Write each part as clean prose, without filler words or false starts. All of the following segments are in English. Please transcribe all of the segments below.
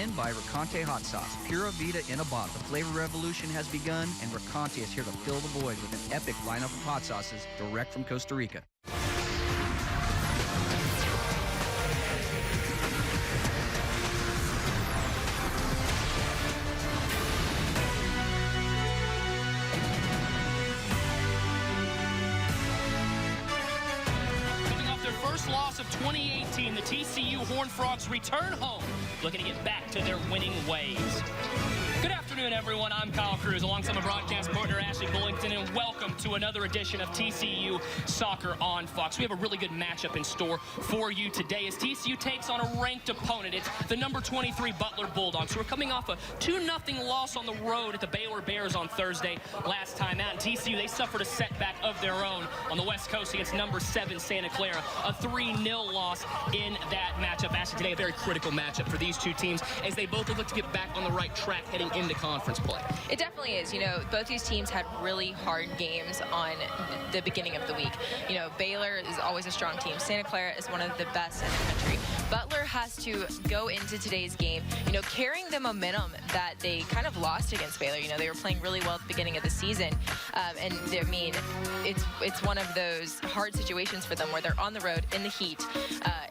in by Ricante Hot Sauce. Pura Vida in a bottle. The flavor revolution has begun, and Ricante is here to fill the void with an epic lineup of hot sauces direct from Costa Rica. Loss of 2018, the TCU Horned Frogs return home, looking to get back to their winning ways. Good afternoon, everyone. I'm Kyle Cruz, alongside my broadcast partner, Ashley Bullington, and welcome to another edition of TCU Soccer on Fox. We have a really good matchup in store for you today as TCU takes on a ranked opponent. It's the number 23 Butler Bulldogs, who are coming off a 2-0 loss on the road at the Baylor Bears on Thursday last time out. And TCU, they suffered a setback of their own on the West Coast against number 7 Santa Clara, a 3-0 loss in that matchup. Ashley, today a very critical matchup for these two teams as they both look to get back on the right track heading into conference play. It definitely is. You know, both these teams had really hard games on the beginning of the week. You know, Baylor is always a strong team. Santa Clara is one of the best in the country. Butler has to go into today's game, you know, carrying the momentum that they kind of lost against Baylor. You know, they were playing really well at the beginning of the season. And I mean, it's one of those hard situations for them where they're on the road in the heat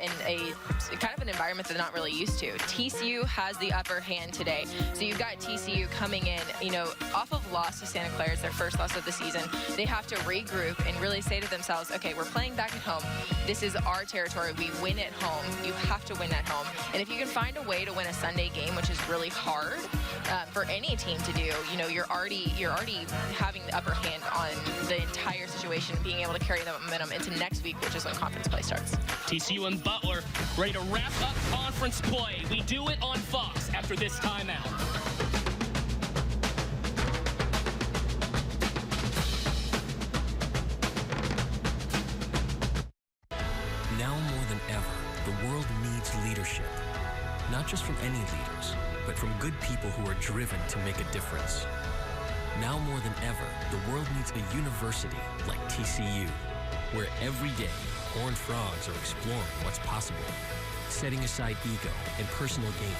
in a kind of an environment they're not really used to. TCU has the upper hand today. So you've got TCU coming in, you know, off of loss to Santa Clara. It's their first loss of the season. They have to regroup and really say to themselves, okay, we're playing back at home. This is our territory. We win at home. You have to win at home. And if you can find a way to win a Sunday game, which is really hard for any team to do, you know, you're already having the upper hand on the entire situation, being able to carry the momentum into next week, which is when conference play starts. TCU and Butler ready to wrap up conference play. We do it on Fox after this timeout. Now more than ever, the world needs leadership. Not just from any leaders, but from good people who are driven to make a difference. Now more than ever, the world needs a university like TCU, where every day, Horned Frogs are exploring what's possible, setting aside ego and personal gain,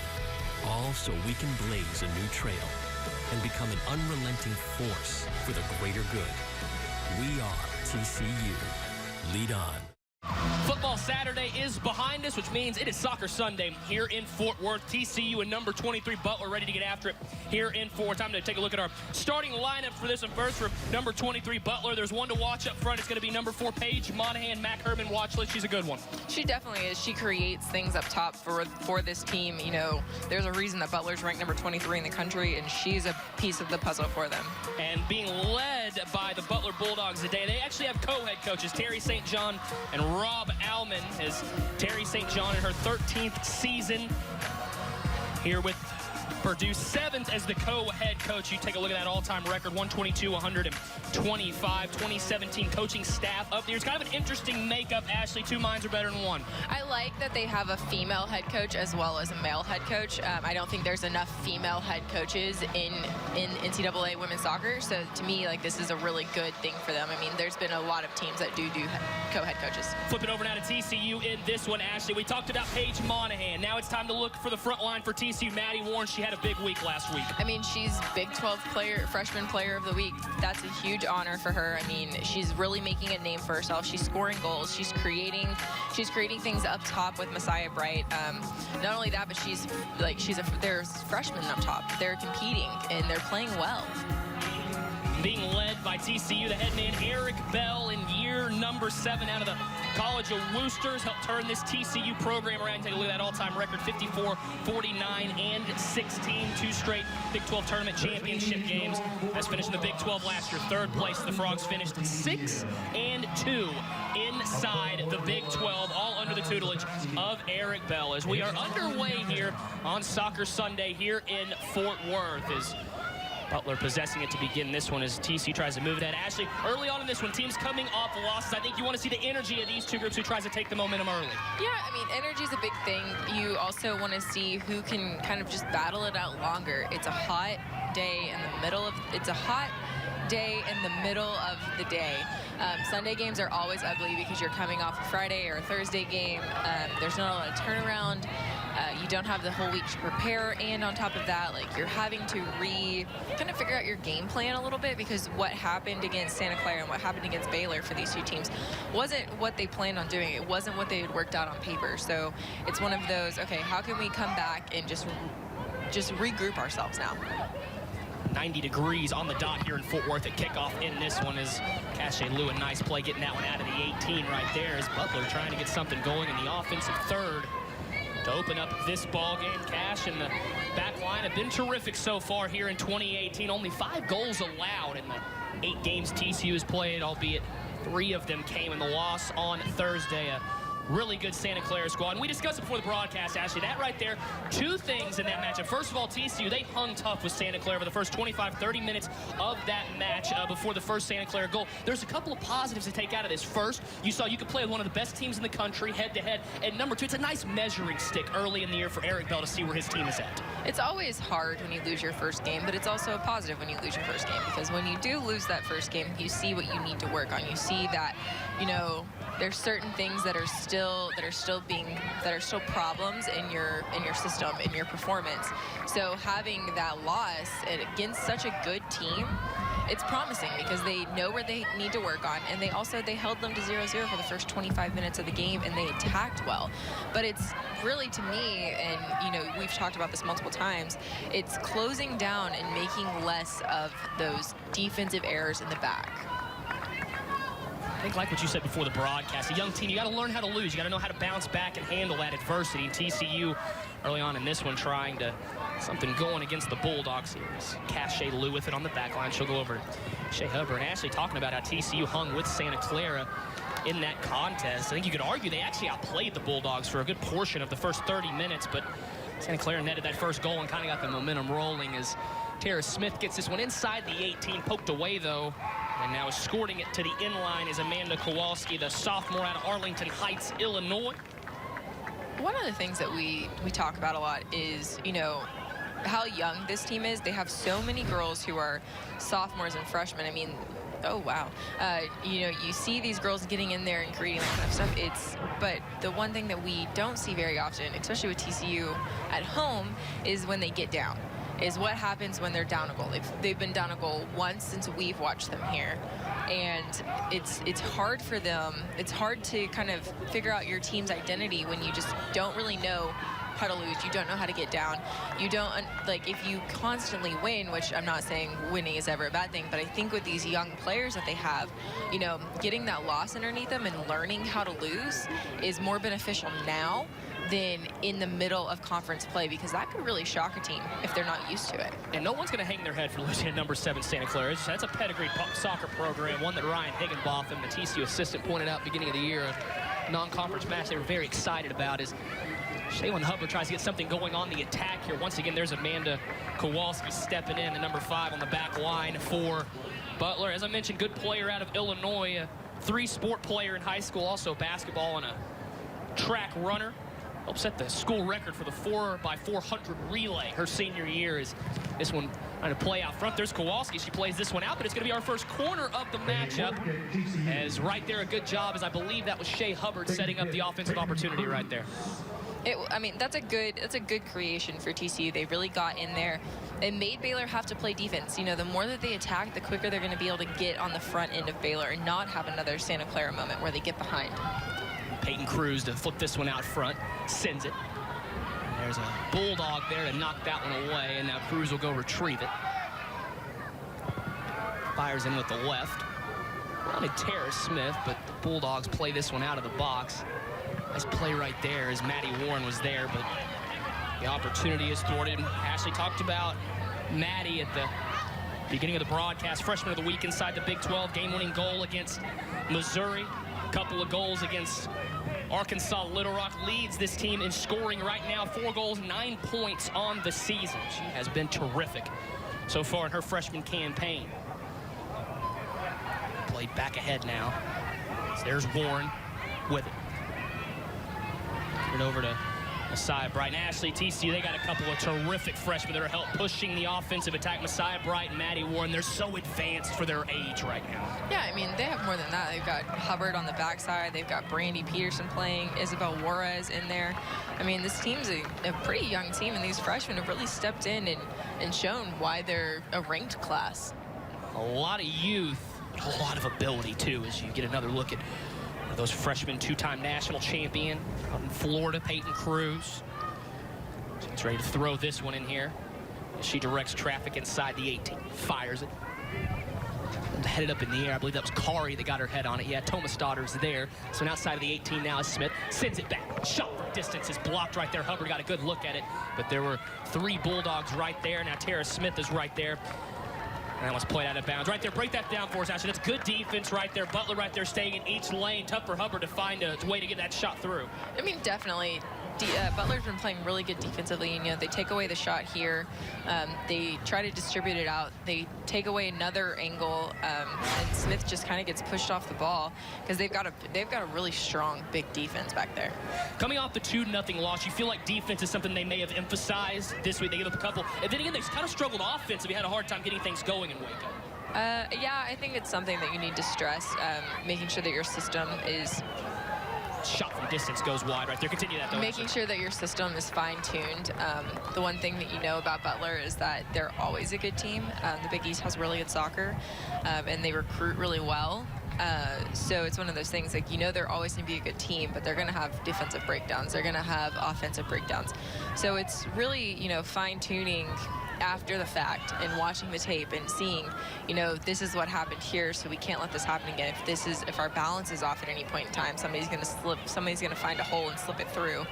all so we can blaze a new trail and become an unrelenting force for the greater good. We are TCU. Lead on. Football Saturday is behind us, which means it is Soccer Sunday here in Fort Worth. TCU and number 23 Butler ready to get after it here in Fort Worth. Time to take a look at our starting lineup for this one. First, for number 23 Butler, there's one to watch up front. It's going to be number 4 Paige Monahan, Mac Herman watch list. She's a good one. She definitely is. She creates things up top for this team. You know, there's a reason that Butler's ranked number 23 in the country, and she's a piece of the puzzle for them. And being led by the Butler Bulldogs today, they actually have co-head coaches Terry St. John and Rob Alman, as Terry St. John in her 13th season here with Purdue, 7th as the co-head coach. You take a look at that all-time record, 122, 125, 2017 coaching staff up there. It's kind of an interesting makeup, Ashley. Two minds are better than one. I like that they have a female head coach as well as a male head coach. I don't think there's enough female head coaches in NCAA women's soccer. So to me, like, this is a really good thing for them. I mean, there's been a lot of teams that do co-head coaches. Flip it over now to TCU in this one, Ashley. We talked about Paige Monahan. Now it's time to look for the front line for TCU. Maddie Warren, she had a big week last week. I mean, she's Big 12 freshman player of the week. That's a huge honor for her. I mean, she's really making a name for herself. She's scoring goals. She's creating things up top with Messiah Bright. Not only that, but there's freshmen up top. They're competing and they're playing well. Being led by TCU, the head man Eric Bell in year number 7 out of the College of Woosters, helped turn this TCU program around. Take a look at that all-time record, 54, 49, and 16. 2 straight Big 12 tournament championship games. As finished in the Big 12 last year. 3rd place, the Frogs finished 6-2 inside the Big 12, all under the tutelage of Eric Bell. As we are underway here on Soccer Sunday here in Fort Worth, as Butler possessing it to begin this one as TCU tries to move that. Ashley, early on in this one, teams coming off losses. I think you want to see the energy of these two groups who tries to take the momentum early. Yeah, I mean, energy is a big thing. You also want to see who can kind of just battle it out longer. It's a hot day in the middle of the day. Sunday games are always ugly because you're coming off a Friday or a Thursday game. There's not a lot of turnaround. You don't have the whole week to prepare, and on top of that, like, you're having to kind of figure out your game plan a little bit, because what happened against Santa Clara and what happened against Baylor for these two teams wasn't what they planned on doing. It wasn't what they had worked out on paper. So it's one of those, okay, how can we come back and just regroup ourselves now? 90 degrees on the dot here in Fort Worth at kickoff in this one is Cache Lou. A nice play getting that one out of the 18 right there as Butler trying to get something going in the offensive third to open up this ball game. Cash and the back line have been terrific so far here in 2018. Only 5 goals allowed in the 8 games TCU has played, albeit 3 of them came in the loss on Thursday. A really good Santa Clara squad. And we discussed it before the broadcast, Ashley. That right there, 2 things in that matchup. First of all, TCU, they hung tough with Santa Clara for the first 25, 30 minutes of that match before the first Santa Clara goal. There's a couple of positives to take out of this. First, you saw you could play with one of the best teams in the country head-to-head. And number 2, it's a nice measuring stick early in the year for Eric Bell to see where his team is at. It's always hard when you lose your first game, but it's also a positive when you lose your first game, because when you do lose that first game, you see what you need to work on. You see that, you know, there's certain things that are still problems in your system, in your performance. So having that loss against such a good team, it's promising, because they know where they need to work on, and they held them to 0-0 for the first 25 minutes of the game, and they attacked well. But it's really, to me, and you know, we've talked about this multiple times, it's closing down and making less of those defensive errors in the back. I think, like what you said before the broadcast, a young team, you got to learn how to lose. You got to know how to bounce back and handle that adversity. And TCU early on in this one trying to something going against the Bulldogs. Here's Cache Lou with it on the back line. She'll go over to Shea Hubbard. And Ashley talking about how TCU hung with Santa Clara in that contest. I think you could argue they actually outplayed the Bulldogs for a good portion of the first 30 minutes, but Santa Clara netted that first goal and kind of got the momentum rolling as Tara Smith gets this one inside the 18, poked away though, and now escorting it to the inline is Amanda Kowalski, the sophomore out of Arlington Heights, Illinois. One of the things that we talk about a lot is, you know, how young this team is. They have so many girls who are sophomores and freshmen. I mean, oh wow. You know, you see these girls getting in there and creating that kind of stuff. But the one thing that we don't see very often, especially with TCU at home, is when they get down. Is what happens when they're down a goal. They've been down a goal once since we've watched them here, and it's hard for them. It's hard to kind of figure out your team's identity when you just don't really know how to lose. You don't know how to get down. You don't, like, if you constantly win, which I'm not saying winning is ever a bad thing, but I think with these young players that they have, you know, getting that loss underneath them and learning how to lose is more beneficial now than in the middle of conference play, because that could really shock a team if they're not used to it. And no one's going to hang their head for losing at number 7 Santa Clara. That's a pedigreed soccer program, one that Ryan Higginbotham, the TCU assistant, pointed out beginning of the year, a non-conference match they were very excited about. Is Shaylin Hubbard tries to get something going on the attack here. Once again, there's Amanda Kowalski stepping in, the number 5 on the back line for Butler. As I mentioned, good player out of Illinois, a 3-sport player in high school, also basketball and a track runner. Helped set the school record for the 4x400 relay her senior year. Is this one trying to play out front. There's Kowalski. She plays this one out, but it's going to be our first corner of the matchup. As right there, a good job, as I believe that was Shea Hubbard setting up the offensive opportunity right there. I mean, that's a good creation for TCU. They really got in there. It made Baylor have to play defense. You know, the more that they attack, the quicker they're going to be able to get on the front end of Baylor and not have another Santa Clara moment where they get behind. Peyton Cruz to flip this one out front, sends it. And there's a Bulldog there to knock that one away, and now Cruz will go retrieve it. Fires in with the left. Wanted Tara Smith, but the Bulldogs play this one out of the box. Nice play right there as Maddie Warren was there, but the opportunity is thwarted. Ashley talked about Maddie at the beginning of the broadcast. Freshman of the week inside the Big 12, game-winning goal against Missouri. A couple of goals against Arkansas Little Rock. Leads this team in scoring right now. 4 goals, 9 points on the season. She has been terrific so far in her freshman campaign. Played back ahead now. So there's Warren with it. Turn it over to Messiah Bright and Ashley, TCU, they got a couple of terrific freshmen that are help pushing the offensive attack. Messiah Bright and Maddie Warren, they're so advanced for their age right now. Yeah, I mean, they have more than that. They've got Hubbard on the backside. They've got Brandy Peterson playing, Isabel Juarez in there. I mean, this team's a pretty young team, and these freshmen have really stepped in and shown why they're a ranked class. A lot of youth, but a lot of ability, too, as you get another look at those freshmen, two-time national champion out in Florida, Peyton Cruz. She's ready to throw this one in here as she directs traffic inside the 18. Fires it. Headed up in the air. I believe that was Kari that got her head on it. Yeah, Thomas Daughter's there. So outside of the 18 now is Smith. Sends it back. Shot from distance is blocked right there. Hubbard got a good look at it. But there were 3 Bulldogs right there. Now Tara Smith is right there. And that was played out of bounds. Right there, break that down for us, Ashley. That's good defense right there. Butler right there staying in each lane. Tough for Hubbard to find a way to get that shot through. I mean, definitely. Butler's been playing really good defensively. And, they take away the shot here. They try to distribute it out. They take away another angle, and Smith just kind of gets pushed off the ball because they've got a really strong, big defense back there. Coming off the 2-0 loss, you feel like defense is something they may have emphasized this week. They gave up a couple, and then again, they kind of struggled offensively. Had a hard time getting things going in Waco. Yeah, I think it's something that you need to stress, making sure that your system is... Shot from distance goes wide right there. Continue that, though. Making sure that your system is fine-tuned. The one thing that you know about Butler is that they're always a good team. The Big East has really good soccer, and they recruit really well. So it's one of those things, like, they're always going to be a good team, but they're going to have defensive breakdowns. They're going to have offensive breakdowns. So it's really, fine-tuning after the fact and watching the tape and seeing, this is what happened here, so we can't let this happen again. If our balance is off at any point in time, somebody's going to slip, somebody's going to find a hole and slip it through.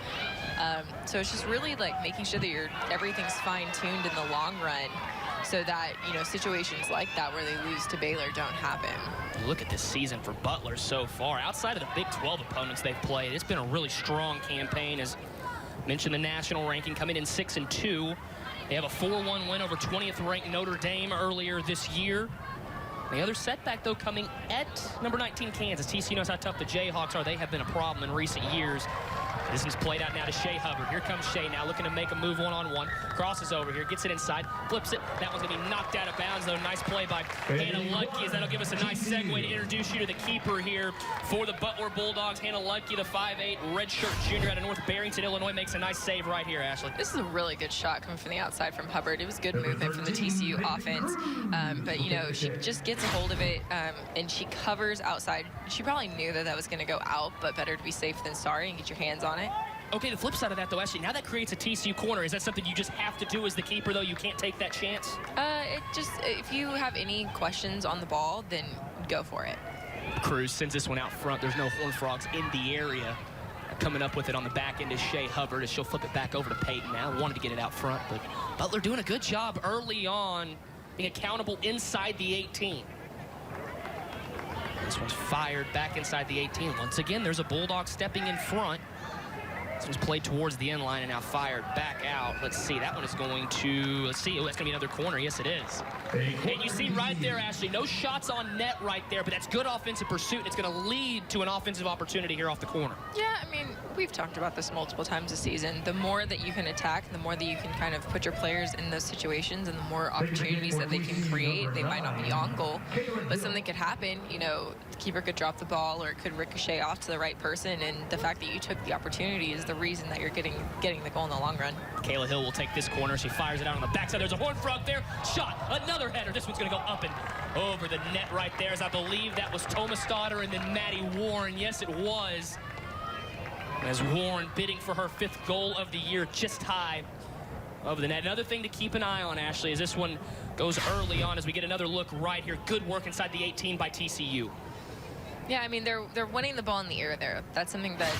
So it's just really like making sure that everything's fine-tuned in the long run, so that, situations like that where they lose to Baylor don't happen. Look at this season for Butler so far. Outside of the Big 12 opponents they've played, it's been a really strong campaign. As mentioned, the national ranking coming in 6-2. They have a 4-1 win over 20th ranked Notre Dame earlier this year. The other setback, though, coming at number 19 Kansas. TCU knows how tough the Jayhawks are. They have been a problem in recent years. This one's played out now to Shea Hubbard. Here comes Shea now, looking to make a move one-on-one. Crosses over here, gets it inside, flips it. That one's going to be knocked out of bounds, though. Nice play by Hannah Lutke, as that'll give us a nice segue to introduce you to the keeper here for the Butler Bulldogs. Hannah Lutke, the 5'8", redshirt junior out of North Barrington, Illinois, makes a nice save right here, Ashley. This is a really good shot coming from the outside from Hubbard. It was good movement from the TCU offense. But, she just gets a hold of it, and she covers outside. She probably knew that was going to go out, but better to be safe than sorry and get your hands on it. Okay, the flip side of that, though, Ashley, now that creates a TCU corner. Is that something you just have to do as the keeper, though? You can't take that chance? If you have any questions on the ball, then go for it. Cruz sends this one out front. There's no Horned Frogs in the area. Coming up with it on the back end is Shea Hubbard, as she'll flip it back over to Peyton now. Wanted to get it out front, but Butler doing a good job early on, being accountable inside the 18. This one's fired back inside the 18. Once again, there's a Bulldog stepping in front. This one's played towards the end line and now fired back out. Let's see, that one is going to, oh, that's going to be another corner. Yes, it is. And you see right there, Ashley, no shots on net right there, but that's good offensive pursuit, and it's going to lead to an offensive opportunity here off the corner. Yeah, I mean, we've talked about this multiple times this season. The more that you can attack, the more that you can kind of put your players in those situations, and the more opportunities that they can create. They might not be on goal, but something could happen. The keeper could drop the ball, or it could ricochet off to the right person, and the fact that you took the opportunity is the reason that you're getting the goal in the long run. Kayla Hill will take this corner. She fires it out on the backside. There's a Horned Frog there. Shot. Another header. This one's going to go up and over the net right there, as I believe that was Thomas Daughter and then Maddie Warren. Yes, it was. As Warren bidding for her 5th goal of the year, just high over the net. Another thing to keep an eye on, Ashley, is this one goes early on as we get another look right here. Good work inside the 18 by TCU. Yeah, I mean, they're winning the ball in the air there. That's something that,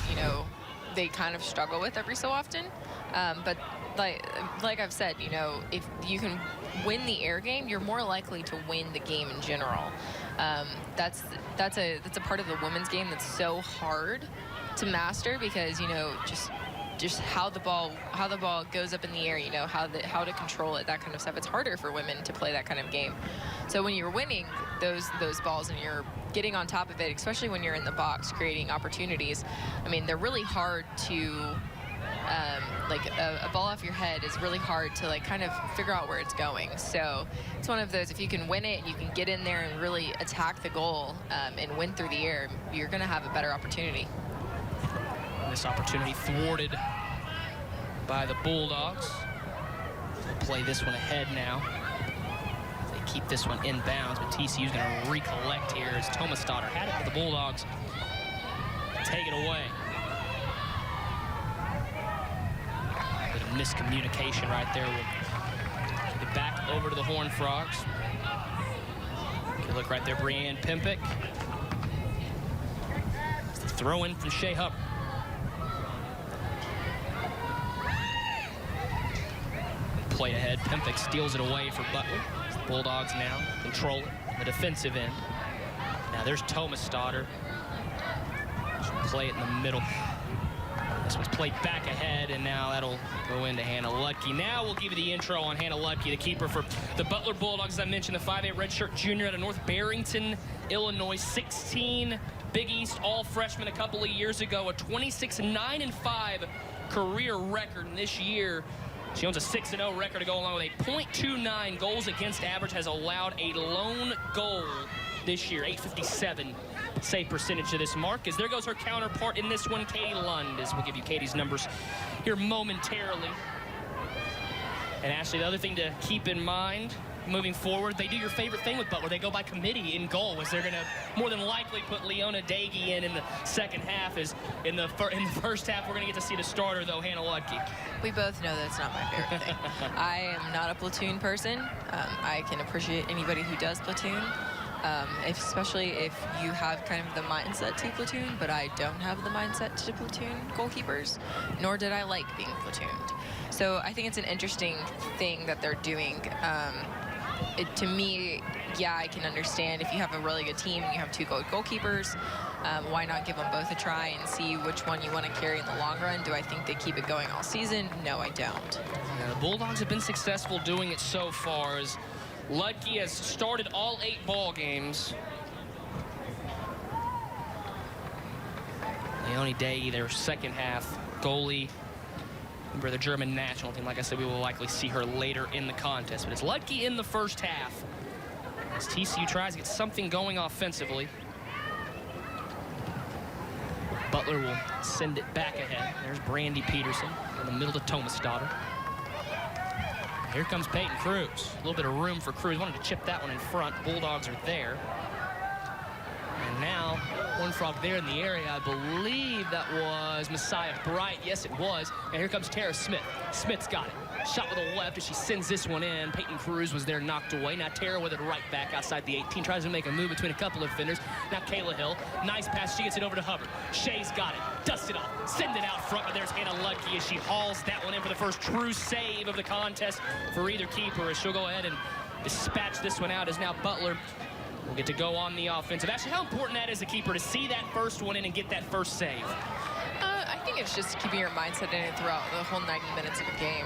they kind of struggle with every so often. But like I've said, if you can win the air game, you're more likely to win the game in general. That's a part of the women's game that's so hard to master, because just how the ball goes up in the air, how to control it, that kind of stuff. It's harder for women to play that kind of game. So when you're winning those balls and you're getting on top of it, especially when you're in the box creating opportunities, I mean, they're really hard to like a ball off your head is really hard to like kind of figure out where it's going. So it's one of those, if you can win it and you can get in there and really attack the goal and win through the air, you're going to have a better opportunity. This opportunity thwarted by the Bulldogs. They'll play this one ahead now. They keep this one inbounds, but TCU's going to recollect here as Thomas Stoddard had it for the Bulldogs. Take it away. Bit of miscommunication right there. We'll take it back over to the Horned Frogs. Good look right there, Brianne Pimpick. It's the throw in from Shea Hubbard. Play ahead, Pimpick steals it away for Butler. The Bulldogs now control it, the defensive end. Now there's Thomas Stoddard. Play it in the middle. This one's played back ahead, and now that'll go into Hannah Ludke. Now we'll give you the intro on Hannah Ludke, the keeper for the Butler Bulldogs. As I mentioned, the 5'8" redshirt junior out of North Barrington, Illinois. 16 Big East all-freshman a couple of years ago. A 26-9-5 career record, and this year she owns a 6-0 record to go along with a .29 goals against average. Has allowed a lone goal this year, .857 save percentage to this mark. As there goes her counterpart in this one, Katie Lund, as we'll give you Katie's numbers here momentarily. And Ashley, the other thing to keep in mind moving forward, they do your favorite thing with Butler. They go by committee in goal, as they're going to more than likely put Leona Daigie in the second half. As in the first half, we're going to get to see the starter, though, Hannah Ludke. We both know that's not my favorite thing. I am not a platoon person. I can appreciate anybody who does platoon. Especially if you have kind of the mindset to platoon, but I don't have the mindset to platoon goalkeepers, nor did I like being platooned. So I think it's an interesting thing that they're doing. To me, yeah, I can understand if you have a really good team and you have two goalkeepers, why not give them both a try and see which one you want to carry in the long run? Do I think they keep it going all season? No, I don't. Yeah, the Bulldogs have been successful doing it so far, as Ludke has started all 8 ball games. Leonie Daigie, their second half goalie. Remember the German national team. Like I said, we will likely see her later in the contest. But it's Ludke in the first half, as TCU tries to get something going offensively. Butler will send it back ahead. There's Brandy Peterson in the middle to Thomas Stoddard. Here comes Peyton Cruz. A little bit of room for Cruz. Wanted to chip that one in front. Bulldogs are there. And now, Horned Frog there in the area. I believe that was Messiah Bright. Yes, it was. And here comes Tara Smith. Smith's got it. Shot with a left as she sends this one in. Peyton Cruz was there, knocked away. Now Tara with it right back outside the 18. Tries to make a move between a couple of defenders. Now Kayla Hill. Nice pass. She gets it over to Hubbard. Shea's got it. Dust it off. Send it out front. But there's Hannah Ludke as she hauls that one in for the first true save of the contest for either keeper, as she'll go ahead and dispatch this one out, as now Butler will get to go on the offensive. Actually, how important that is, a keeper, to see that first one in and get that first save? I think it's just keeping your mindset in it throughout the whole 90 minutes of a game.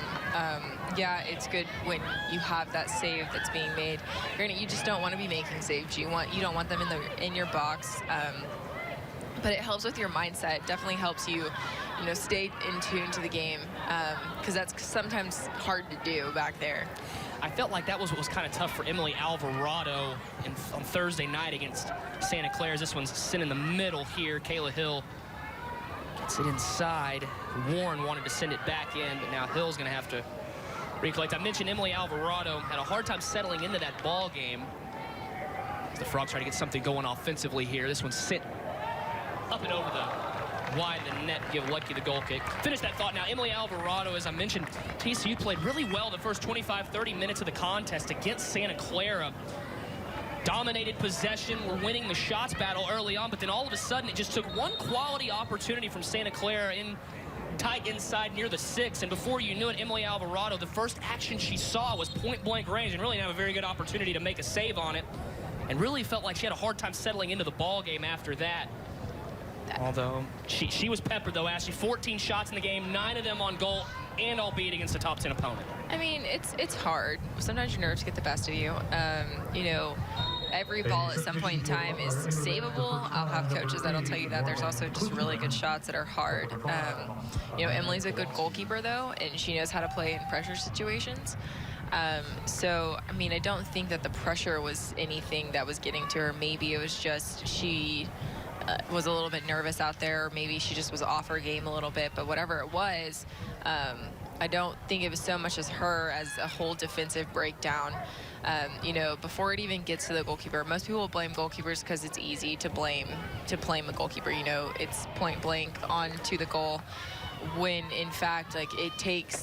Yeah, it's good when you have that save that's being made. You just don't want to be making saves. You don't want them in your box. But it helps with your mindset. Definitely helps you, stay in tune to the game, because that's sometimes hard to do back there. I felt like that was what was kind of tough for Emily Alvarado on Thursday night against Santa Clara. This one's sent in the middle here. Kayla Hill gets it inside. Warren wanted to send it back in, but now Hill's going to have to recollect. I mentioned Emily Alvarado had a hard time settling into that ball game. The Frogs try to get something going offensively here. This one's sent up and over the wide of the net, give Ludke the goal kick. Finish that thought now. Emily Alvarado, as I mentioned, TCU played really well the first 25-30 minutes of the contest against Santa Clara. Dominated possession. We're winning the shots battle early on, but then all of a sudden it just took one quality opportunity from Santa Clara in tight inside near the 6, and before you knew it, Emily Alvarado, the first action she saw was point-blank range, and really didn't have a very good opportunity to make a save on it, and really felt like she had a hard time settling into the ball game after that. Although she was peppered, though, Ashley. 14 shots in the game, 9 of them on goal, and albeit against a top 10 opponent. I mean, it's hard. Sometimes your nerves get the best of you. every ball at some point in time is savable. I'll have coaches that'll tell you that. There's also just really good shots that are hard. You know, Emily's a good goalkeeper, though, and she knows how to play in pressure situations. So, I mean, I don't think that the pressure was anything that was getting to her. Maybe it was just she was a little bit nervous out there, or maybe she just was off her game a little bit. But whatever it was, I don't think it was so much as her as a whole defensive breakdown. You know, before it even gets to the goalkeeper, most people blame goalkeepers because it's easy to blame a goalkeeper. You know, it's point blank on to the goal, when in fact, like,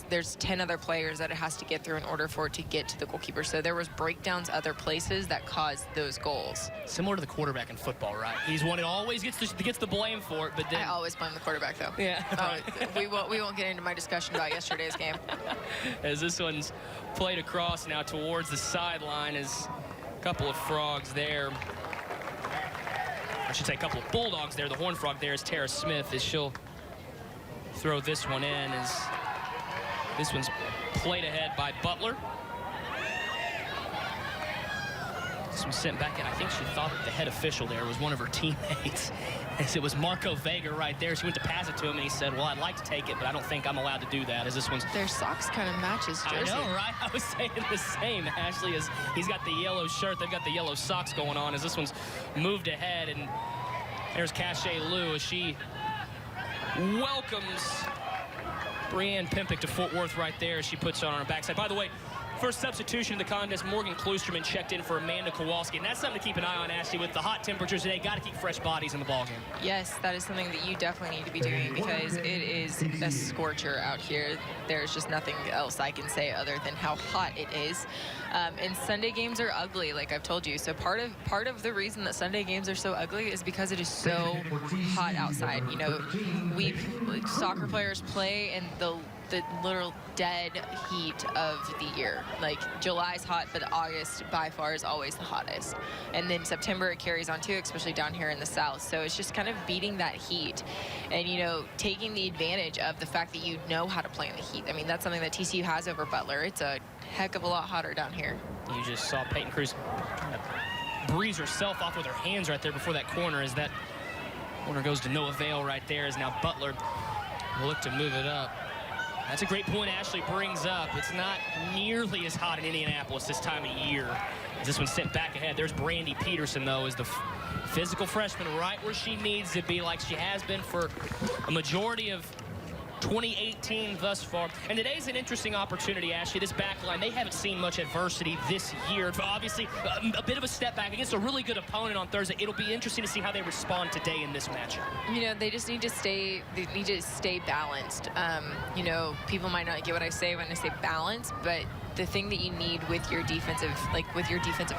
there's 10 other players that it has to get through in order for it to get to the goalkeeper. So there was breakdowns other places that caused those goals. Similar to the quarterback in football, right? He's one that always gets the blame for it, but then... I always blame the quarterback, though. Yeah. We won't get into my discussion about yesterday's game. As this one's played across now towards the sideline, as a couple of frogs there. I should say a couple of Bulldogs there. The Horned Frog there is Tara Smith, as she'll throw this one in, as this one's played ahead by Butler. This one's sent back in. I think she thought that the head official there was one of her teammates, as it was Marco Vega right there. She went to pass it to him, and he said, well, I'd like to take it, but I don't think I'm allowed to do that, as this one's... Their socks kind of match his jersey. I know, right? I was saying the same, Ashley, as he's got the yellow shirt, they've got the yellow socks going on, as this one's moved ahead, and there's Cache Lou as she welcomes Brianne Pimpick to Fort Worth right there as she puts it on her backside. By the way, first substitution in the contest, Morgan Klusterman checked in for Amanda Kowalski, and that's something to keep an eye on, Ashley, with the hot temperatures today. Got to keep fresh bodies in the ballgame. Yes, that is something that you definitely need to be doing, because it is a scorcher out here. There's just nothing else I can say other than how hot it is. And Sunday games are ugly, like I've told you. So part of the reason that Sunday games are so ugly is because it is so hot outside. You know, soccer players play in the literal dead heat of the year. Like, July's hot, but August by far is always the hottest. And then September it carries on too, especially down here in the south. So it's just kind of beating that heat and, you know, taking the advantage of the fact that you know how to play in the heat. I mean, that's something that TCU has over Butler. It's a heck of a lot hotter down here. You just saw Peyton Cruz trying to breeze herself off with her hands right there before that corner, as that corner goes to no avail right there, as now Butler will look to move it up. That's a great point Ashley brings up. It's not nearly as hot in Indianapolis this time of year. As this one's sent back ahead. There's Brandy Peterson, though, as the physical freshman right where she needs to be, like she has been for a majority of 2018 thus far. And today's an interesting opportunity, Ashley. This back line, they haven't seen much adversity this year. Obviously, a bit of a step back against a really good opponent on Thursday. It'll be interesting to see how they respond today in this matchup. You know, they just need to stay balanced. You know, people might not get what I say when I say balance, but the thing that you need with your defensive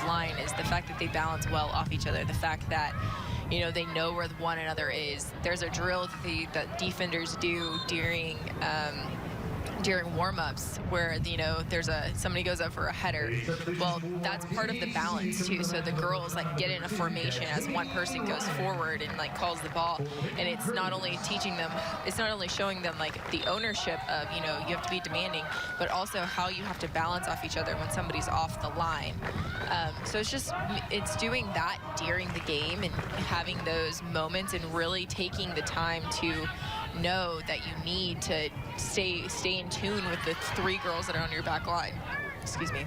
line is the fact that they balance well off each other. The fact that, you know, they know where one another is. There's a drill that defenders do during warm-ups where, you know, somebody goes up for a header. Well, that's part of the balance too. So the girls like get in a formation as one person goes forward and like calls the ball, and it's not only showing them like the ownership of, you know, you have to be demanding, but also how you have to balance off each other when somebody's off the line. So it's doing that during the game and having those moments and really taking the time to know that you need to stay in tune with the three girls that are on your back line. Excuse me.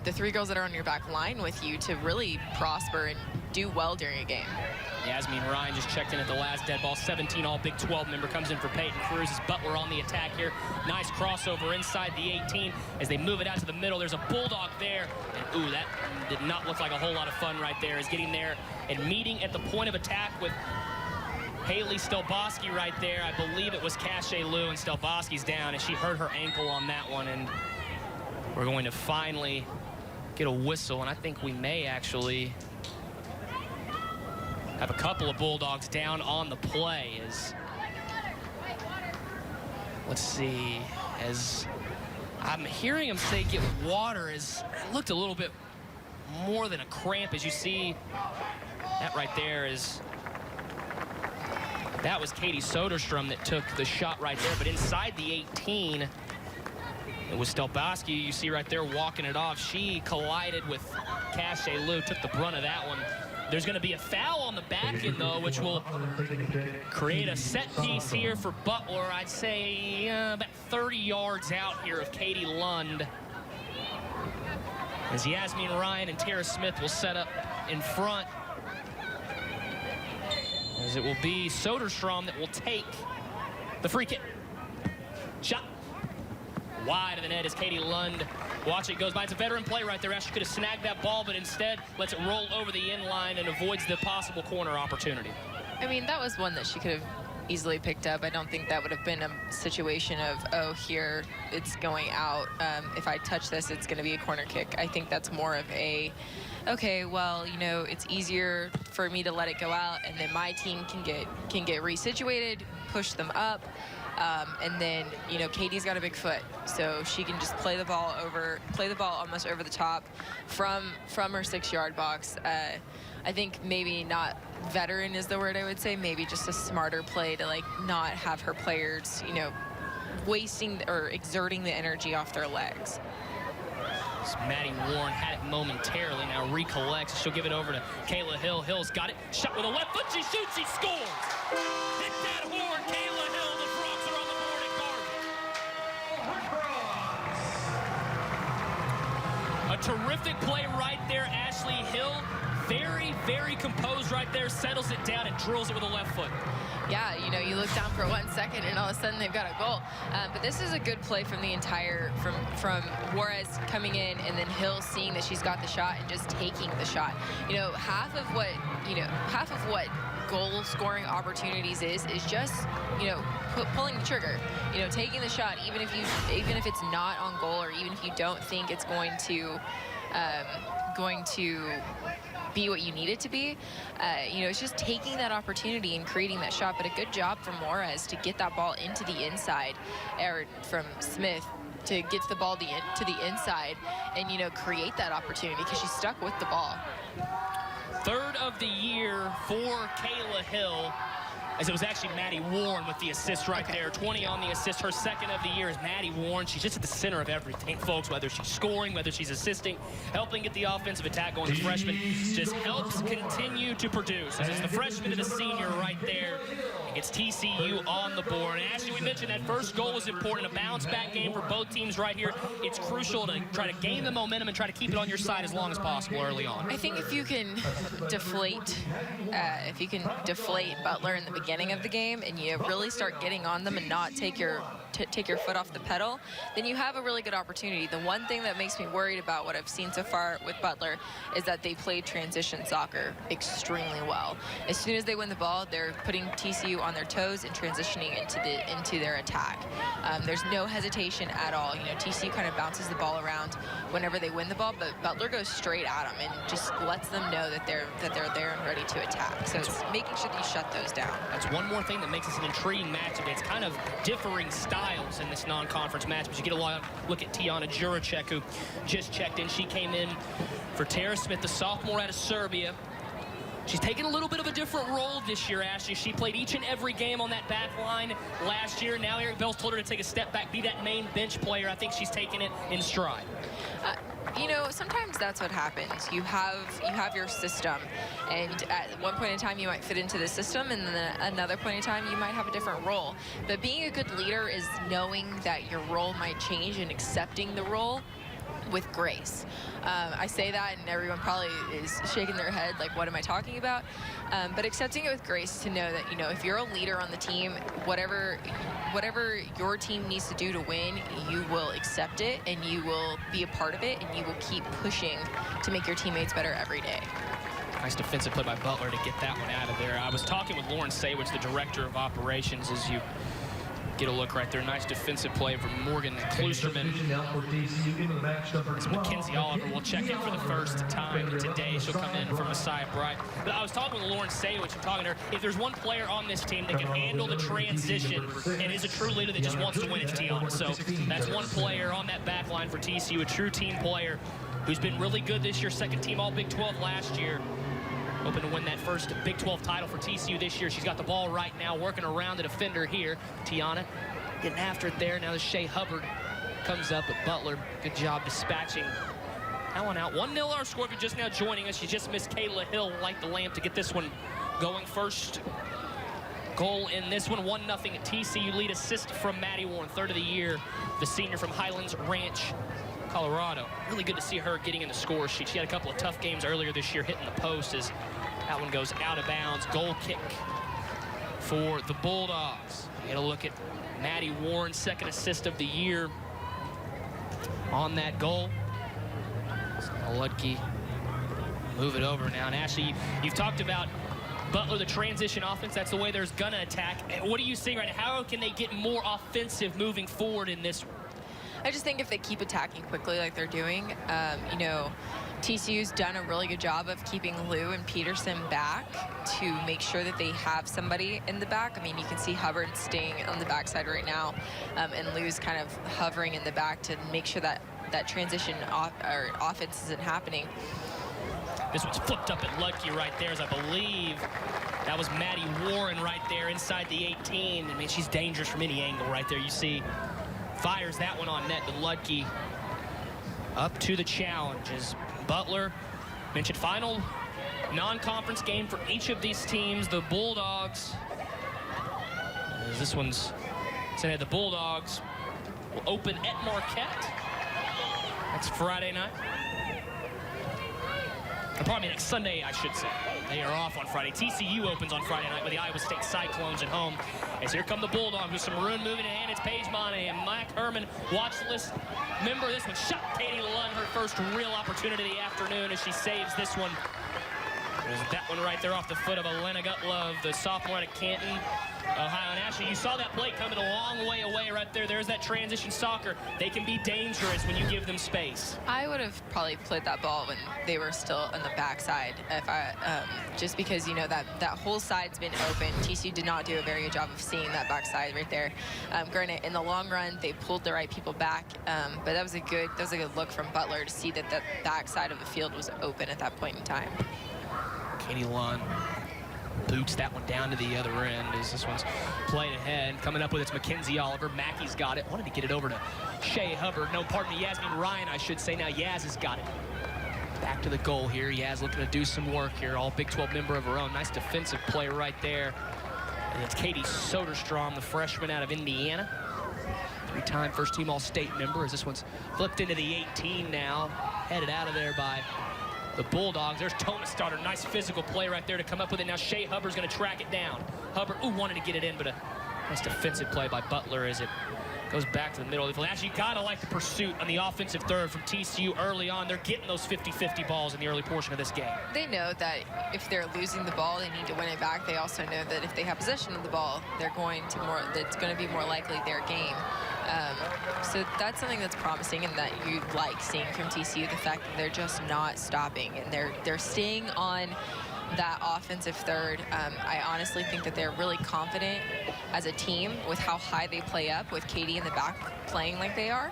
The three girls that are on your back line with you to really prosper and do well during a game. Yasmin Ryan just checked in at the last dead ball. 17 all Big 12 member comes in for Peyton Cruz. As Butler on the attack here. Nice crossover inside the 18 as they move it out to the middle. There's a Bulldog there. And ooh, that did not look like a whole lot of fun right there. Is getting there and meeting at the point of attack with Haley Stelboski right there. I believe it was Cache Lou, and Stelboski's down, and she hurt her ankle on that one. And we're going to finally get a whistle, and I think we may actually have a couple of Bulldogs down on the play. Let's see, as I'm hearing him say get water, as it looked a little bit more than a cramp, as you see that right there is. That was Katie Soderstrom that took the shot right there, but inside the 18, It was Stelbowski, you see right there, walking it off. She collided with Cache Lou, took the brunt of that one. There's going to be a foul on the back end, though, which will create a set piece here for Butler. I'd say about 30 yards out here of Katie Lund. As Yasmin Ryan and Tara Smith will set up in front. As it will be Soderstrom that will take the free kick. Shot wide of the net as Katie Lund. Watch it, goes by. It's a veteran play right there. Ashley could have snagged that ball, but instead lets it roll over the end line and avoids the possible corner opportunity. I mean, that was one that she could have easily picked up. I don't think that would have been a situation of, oh, here it's going out. If I touch this, it's going to be a corner kick. I think that's more of a, okay, well, you know, it's easier for me to let it go out, and then my team can get resituated, push them up. And then, you know, Katie's got a big foot, so she can just play the ball almost over the top from her 6-yard box. I think maybe not veteran is the word I would say, maybe just a smarter play to, like, not have her players, you know, wasting or exerting the energy off their legs. So Maddie Warren had it momentarily, now recollects. She'll give it over to Kayla Hill. Hill's got it, shot with a left foot, she shoots, she scores! Hit that horn, Kayla Hill. The Frogs are on the board at Garvey. A terrific play right there, Ashley Hill. Very, very composed right there, settles it down and drills it with a left foot. Yeah, you know, you look down for 1 second and all of a sudden they've got a goal. But this is a good play from the entire, from Juarez coming in and then Hill seeing that she's got the shot and just taking the shot. You know, half of what goal scoring opportunities is just, you know, pulling the trigger, you know, taking the shot, even if it's not on goal, or even if you don't think it's going to be what you need it to be. You know, it's just taking that opportunity and creating that shot. But a good job from Juarez to get that ball into the inside, or from Smith to get the ball to the inside and, you know, create that opportunity because she's stuck with the ball. Third of the year for Kayla Hill, as it was actually Maddie Warren with the assist right there. 20 on the assist. Her second of the year is Maddie Warren. She's just at the center of everything, folks, whether she's scoring, whether she's assisting, helping get the offensive attack going. The freshman just helps continue to produce. As it's the freshman and the senior right there. It's TCU on the board. And Ashley, we mentioned that first goal was important. A bounce-back game for both teams right here. It's crucial to try to gain the momentum and try to keep it on your side as long as possible early on. I think if you can deflate Butler in the beginning of the game and you really start getting on them and not take your foot off the pedal, then you have a really good opportunity. The one thing that makes me worried about what I've seen so far with Butler is that they play transition soccer extremely well. As soon as they win the ball, they're putting TCU on their toes and transitioning into their attack. There's no hesitation at all. You know, TCU kind of bounces the ball around whenever they win the ball, but Butler goes straight at them and just lets them know that they're there and ready to attack. So it's making sure that you shut those down. That's one more thing that makes this an intriguing matchup. It's kind of differing styles in this non-conference match, but you get a look at Tiana Juracek, who just checked in. She came in for Tara Smith, the sophomore out of Serbia. She's taken a little bit of a different role this year, Ashley. She played each and every game on that back line last year. Now Eric Bell's told her to take a step back, be that main bench player. I think she's taken it in stride. You know, sometimes that's what happens. You have your system, and at one point in time you might fit into the system, and then another point in time you might have a different role. But being a good leader is knowing that your role might change and accepting the role with grace. I say that and everyone probably is shaking their head like, what am I talking about? But accepting it with grace to know that, you know, if you're a leader on the team, whatever your team needs to do to win, you will accept it and you will be a part of it and you will keep pushing to make your teammates better every day. Nice defensive play by Butler to get that one out of there. I was talking with Lauren Saywich, the director of operations, as you get a look right there. Nice defensive play from Morgan Klusterman. As Mackenzie Oliver will check in for the first time today. She'll come in for Messiah Bright. But I was talking with Lauren Saywich and talking to her. If there's one player on this team that can handle the transition and is a true leader that just wants to win, it's Tiana. So that's one player on that back line for TCU, a true team player who's been really good this year. Second team all Big 12 last year. Hoping to win that first Big 12 title for TCU this year. She's got the ball right now, working around the defender here. Tiana getting after it there. Now there's Shea Hubbard comes up, but Butler, good job dispatching that one out. 1-0 our score. If you're just now joining us, you just missed Kayla Hill light the lamp to get this one going. First goal in this one, 1-0 TCU lead. Assist from Maddie Warren, third of the year, the senior from Highlands Ranch, Colorado. Really good to see her getting in the score sheet. She had a couple of tough games earlier this year hitting the post as that one goes out of bounds. Goal kick for the Bulldogs. Get a look at Maddie Warren, second assist of the year on that goal. Ludke move it over now. And Ashley, you've talked about Butler, the transition offense. That's the way there's gonna attack. What are you seeing right now? How can they get more offensive moving forward in this? I just think if they keep attacking quickly like they're doing, you know, TCU's done a really good job of keeping Lou and Peterson back to make sure that they have somebody in the back. I mean, you can see Hubbard staying on the backside right now, and Lou's kind of hovering in the back to make sure that that transition offense isn't happening. This one's flipped up at Ludke right there, as I believe that was Maddie Warren right there inside the 18. I mean, she's dangerous from any angle right there. You see, fires that one on net, but Ludke up to the challenge. As Butler mentioned, final non-conference game for each of these teams. The Bulldogs, as this one's saying, the Bulldogs will open at Marquette. That's Friday night. Or probably next Sunday, I should say. They are off on Friday. TCU opens on Friday night with the Iowa State Cyclones at home. As here come the Bulldogs with some maroon moving in hand. It's Paige Monahan and Mike Herman. Watch the list. Member, this one shot Katie Lund, her first real opportunity of the afternoon as she saves this one. There's that one right there off the foot of Elena Gutlove, the sophomore out of Canton, Ohio. And Ashley, you saw that play coming a long way away right there. There's that transition soccer. They can be dangerous when you give them space. I would have probably played that ball when they were still on the backside, if I, just because, you know, that whole side's been open. TCU did not do a very good job of seeing that backside right there. Granted, in the long run, they pulled the right people back, but that was a good look from Butler to see that the backside of the field was open at that point in time. Katie Lund boots that one down to the other end as this one's played ahead. Coming up with it's Mackenzie Oliver. Mackey's got it. Wanted to get it over to Shea Hubbard. No, pardon me, Yasmin Ryan, I should say. Now Yaz has got it. Back to the goal here. Yaz looking to do some work here. All Big 12 member of her own. Nice defensive play right there. And it's Katie Soderstrom, the freshman out of Indiana. Three-time first-team All-State member as this one's flipped into the 18 now. Headed out of there by the Bulldogs. There's Thomas Starter. Nice physical play right there to come up with it. Now Shea Hubbard's going to track it down. Hubbard, wanted to get it in, but a nice defensive play by Butler as it goes back to the middle of the field. Actually, you got to like the pursuit on the offensive third from TCU early on. They're getting those 50-50 balls in the early portion of this game. They know that if they're losing the ball, they need to win it back. They also know that if they have possession of the ball, it's going to be more likely their game. So that's something that's promising and that you like seeing from TCU, the fact that they're just not stopping and they're staying on that offensive third. I honestly think that they're really confident as a team with how high they play up with Katie in the back playing like they are.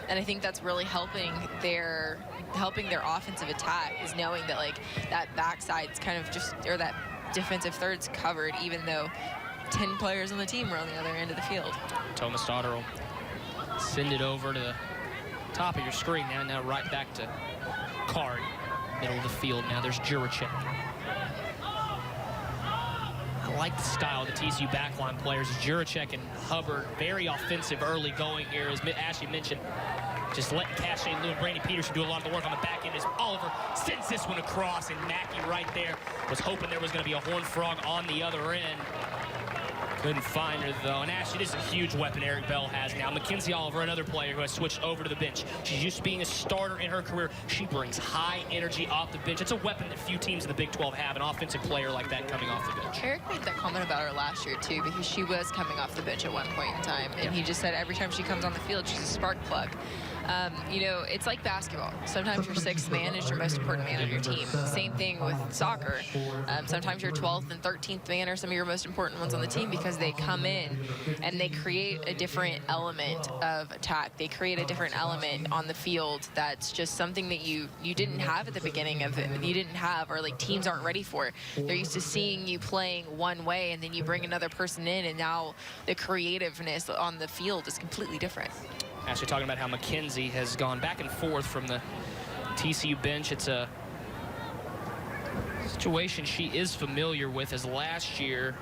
And I think that's really helping their offensive attack, is knowing that like that backside's kind of just, or that defensive third's covered, even though 10 players on the team are on the other end of the field. Thomas Stoddard will send it over to the top of your screen now right back to Card, middle of the field. Now there's Juracek. I like the style of the TCU backline players. Juracek and Hubbard, very offensive early going here, as Ashley mentioned. Just letting Cache Lou and Brandy Peterson do a lot of the work on the back end as Oliver sends this one across, and Mackey right there was hoping there was going to be a Horned Frog on the other end. Couldn't find her, though. And Ashley, this is a huge weapon Eric Bell has now. Mackenzie Oliver, another player who has switched over to the bench. She's used to being a starter in her career. She brings high energy off the bench. It's a weapon that few teams in the Big 12 have, an offensive player like that coming off the bench. Eric made that comment about her last year, too, because she was coming off the bench at one point in time. And he just said every time she comes on the field, she's a spark plug. You know, it's like basketball. Sometimes your sixth man is your most important man on your team. Same thing with soccer. Sometimes your 12th and 13th man are some of your most important ones on the team because they come in and they create a different element of attack. They create a different element on the field that's just something that you didn't have at the beginning of it. You didn't have, or like teams aren't ready for. They're used to seeing you playing one way, and then you bring another person in, and now the creativeness on the field is completely different. Actually talking about how McKenzie has gone back and forth from the TCU bench. It's a situation she is familiar with, as last year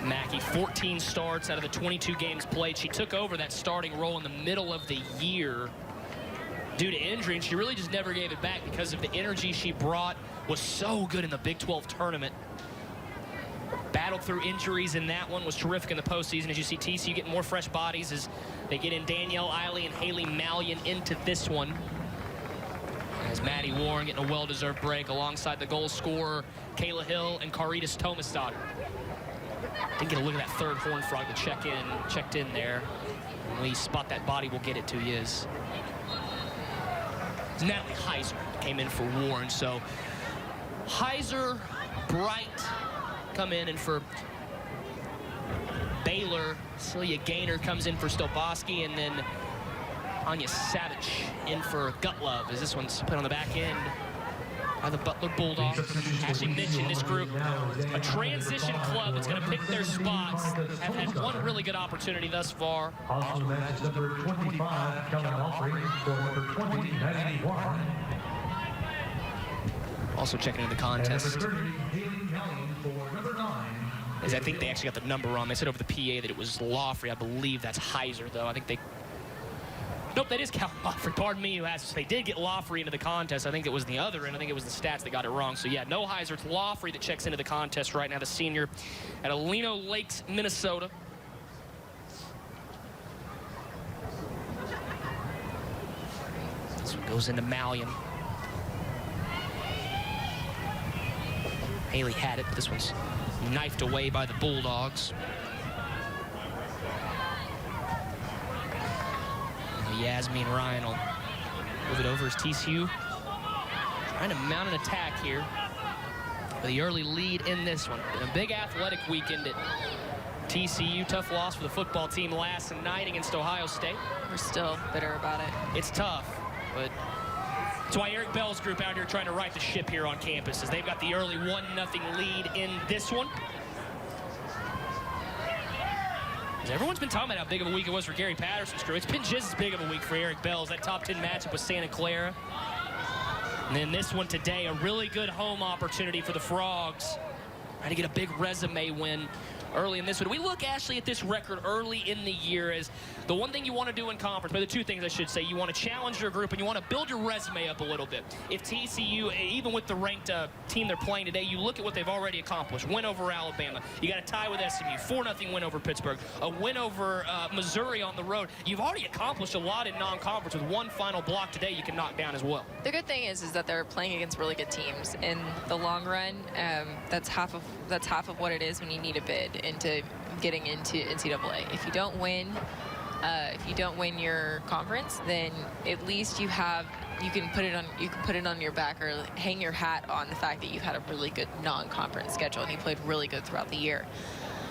Mackey, 14 starts out of the 22 games played. She took over that starting role in the middle of the year due to injury, and she really just never gave it back because of the energy she brought. Was so good in the Big 12 tournament. Battled through injuries in that one, was terrific in the postseason. As you see, TCU getting more fresh bodies as they get in Danielle Eiley and Haley Mallion into this one. As Maddie Warren getting a well-deserved break alongside the goal scorer, Kayla Hill and Caritas Tomasdottir. Didn't get a look at that third Horned Frog to checked in there. When we spot that body, we'll get it to you. Is Natalie Heiser came in for Warren. So Heiser, Bright come in, and for Baylor, Celia Gaynor comes in for Stoboski, and then Anya Savage in for Gutlove, as this one's put on the back end by the Butler Bulldogs. Ashley mentioned this group, a transition club that's going to pick their spots. Have had one really good opportunity thus far. Also match number 25, Kelly Offering for number 2091. Also checking into the contest. And number 30, Haley Kelly for number 9. As I think they actually got the number wrong. They said over the PA that it was Lawfrey. I believe that's Heiser, though. I think they... Nope, that is Cal Lawfrey. Pardon me, who asked. They did get Lawfrey into the contest. I think it was the other, and I think it was the stats that got it wrong. So, yeah, no Heiser. It's Lawfrey that checks into the contest right now, the senior at Alino Lakes, Minnesota. This one goes into Mallion. Haley had it, but this one's knifed away by the Bulldogs. Yasmin Ryan will move it over as TCU trying to mount an attack here with the early lead in this one. Been a big athletic weekend at TCU. Tough loss for the football team last night against Ohio State. We're still bitter about it. It's tough, but that's why Eric Bell's group out here trying to right the ship here on campus, as they've got the early 1-0 lead in this one. Everyone's been talking about how big of a week it was for Gary Patterson's crew. It's been just as big of a week for Eric Bell's. That top 10 matchup with Santa Clara. And then this one today, a really good home opportunity for the Frogs. Trying to get a big resume win early in this one. We look, Ashley, at this record early in the year as the one thing you want to do in conference, but the two things I should say, you want to challenge your group and you want to build your resume up a little bit. If TCU, even with the ranked team they're playing today, you look at what they've already accomplished. Win over Alabama. You got a tie with SMU. 4-0 win over Pittsburgh. A win over Missouri on the road. You've already accomplished a lot in non-conference. With one final block today you can knock down as well. The good thing is that they're playing against really good teams. In the long run, that's half of what it is when you need a bid into getting into NCAA. If you don't win your conference, then at least you can put it on your back, or hang your hat on the fact that you've had a really good non-conference schedule and you played really good throughout the year.